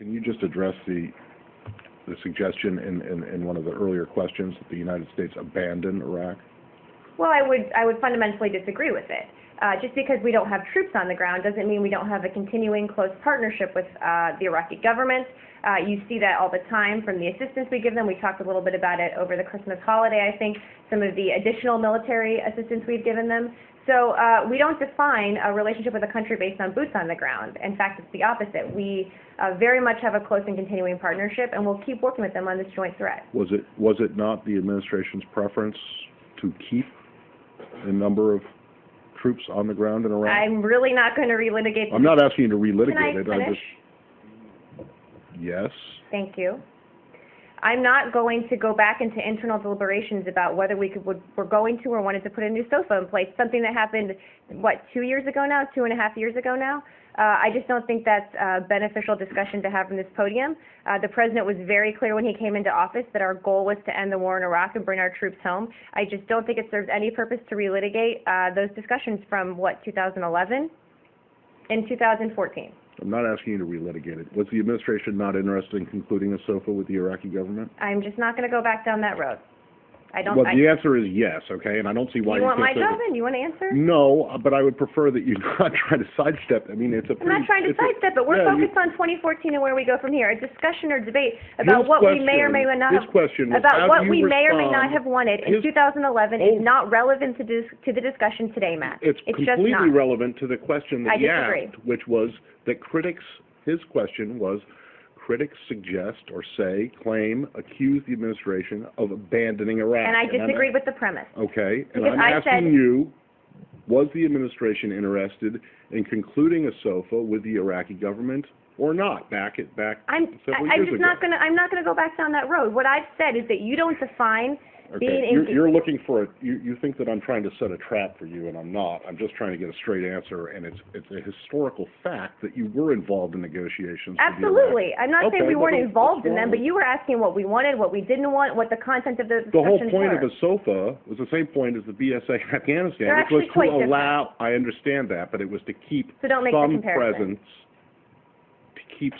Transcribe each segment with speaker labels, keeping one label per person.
Speaker 1: Can you just address the suggestion in one of the earlier questions that the United States abandon Iraq?
Speaker 2: Well, I would fundamentally disagree with it. Just because we don't have troops on the ground doesn't mean we don't have a continuing close partnership with the Iraqi government. You see that all the time from the assistance we give them. We talked a little bit about it over the Christmas holiday, I think, some of the additional military assistance we've given them. So we don't define a relationship with a country based on boots on the ground. In fact, it's the opposite. We very much have a close and continuing partnership, and we'll keep working with them on this joint threat.
Speaker 1: Was it not the administration's preference to keep a number of troops on the ground in Iraq?
Speaker 2: I'm really not going to relitigate.
Speaker 1: I'm not asking you to relitigate
Speaker 2: Can I
Speaker 1: it.
Speaker 2: finish?
Speaker 1: Yes.
Speaker 2: Thank you. I'm not going to go back into internal deliberations about whether we're going to or wanted to put a new SOFA in place, something that happened, what, 2 years ago now, 2.5 years ago now? I just don't think that's a beneficial discussion to have from this podium. The President was very clear when he came into office that our goal was to end the war in Iraq and bring our troops home. I just don't think it serves any purpose to relitigate those discussions from, what, 2011 and 2014.
Speaker 1: I'm not asking you to relitigate it. Was the administration not interested in concluding a SOFA with the Iraqi government?
Speaker 2: I'm just not going to go back down that road.
Speaker 1: Well, the answer is yes, okay, and I don't see why you
Speaker 2: want my job in? You want to answer?
Speaker 1: No, but I would prefer that you not try to sidestep. I mean, it's a pretty...
Speaker 2: I'm not trying to sidestep it. We're focused on 2014 and where we go from here. A discussion or debate about what we may or may not have wanted in 2011 is not relevant to the discussion today, Matt.
Speaker 1: It's completely relevant to the question that he asked, which was that his question was, critics suggest or say, claim, accuse the administration of abandoning Iraq.
Speaker 2: And I disagree with the premise.
Speaker 1: Okay, and I'm asking you, was the administration interested in concluding a SOFA with the Iraqi government or not back several years ago?
Speaker 2: I'm not going to go back down that road. What I've said is that you don't define
Speaker 1: you're looking for you think that I'm trying to set a trap for you, and I'm not. I'm just trying to get a straight answer, and it's a historical fact that you were involved in negotiations.
Speaker 2: Absolutely. I'm not saying we weren't involved in them, but you were asking what we wanted, what we didn't want, what the content of the discussions were.
Speaker 1: The whole point of a SOFA was the same point as the BSA in Afghanistan, which was to allow. I understand that, but it was to keep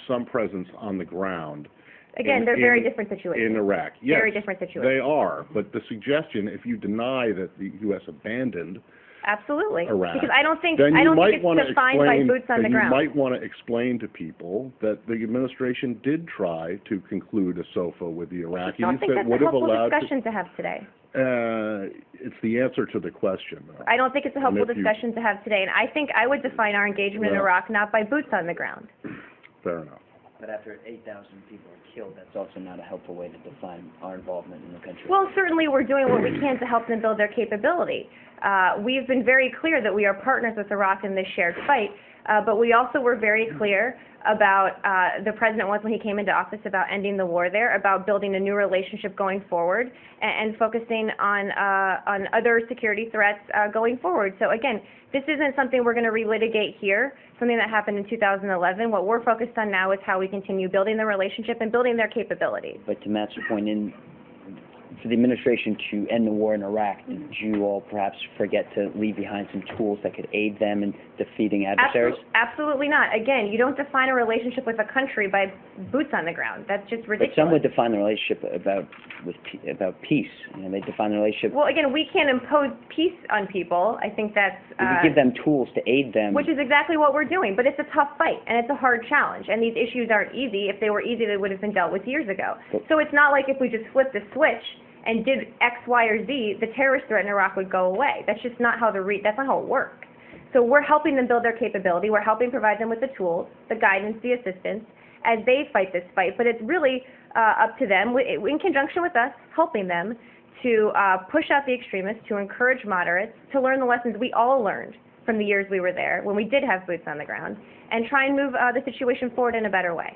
Speaker 1: some presence on the ground.
Speaker 2: Again, they're very different situations.
Speaker 1: In Iraq, yes.
Speaker 2: Very different situations.
Speaker 1: They are, but the suggestion, if you deny that the U.S. abandoned Iraq,
Speaker 2: because I don't think it's defined by boots on the ground.
Speaker 1: You might want to explain to people that the administration did try to conclude a SOFA with the Iraqis.
Speaker 2: I don't think that's a helpful discussion to have today.
Speaker 1: It's the answer to the question, though.
Speaker 2: I don't think it's a helpful discussion to have today, and I think I would define our engagement in Iraq not by boots on the ground.
Speaker 1: Fair enough.
Speaker 3: But after 8,000 people are killed, that's also not a helpful way to define our involvement in the country.
Speaker 2: Well, certainly we're doing what we can to help them build their capability. We've been very clear that we are partners with Iraq in this shared fight, but we also were very clear about, the President was when he came into office, about ending the war there, about building a new relationship going forward, and focusing on other security threats going forward. So again, this isn't something we're going to relitigate here, something that happened in 2011. What we're focused on now is how we continue building the relationship and building their capabilities.
Speaker 3: But to Matt's point, for the administration to end the war in Iraq, did you all perhaps forget to leave behind some tools that could aid them in defeating adversaries?
Speaker 2: Absolutely not. Again, you don't define a relationship with a country by boots on the ground. That's just ridiculous.
Speaker 3: But some would define the relationship about peace. They define the relationship.
Speaker 2: Well, again, we can't impose peace on people. I think that's...
Speaker 3: we give them tools to aid them.
Speaker 2: Which is exactly what we're doing. But it's a tough fight, and it's a hard challenge. And these issues aren't easy. If they were easy, they would have been dealt with years ago. So it's not like if we just flipped the switch and did X, Y, or Z, the terrorist threat in Iraq would go away. That's just not how that's not how it works. So we're helping them build their capability. We're helping provide them with the tools, the guidance, the assistance as they fight this fight. But it's really up to them, in conjunction with us, helping them to push out the extremists, to encourage moderates, to learn the lessons we all learned from the years we were there, when we did have boots on the ground, and try and move the situation forward in a better way.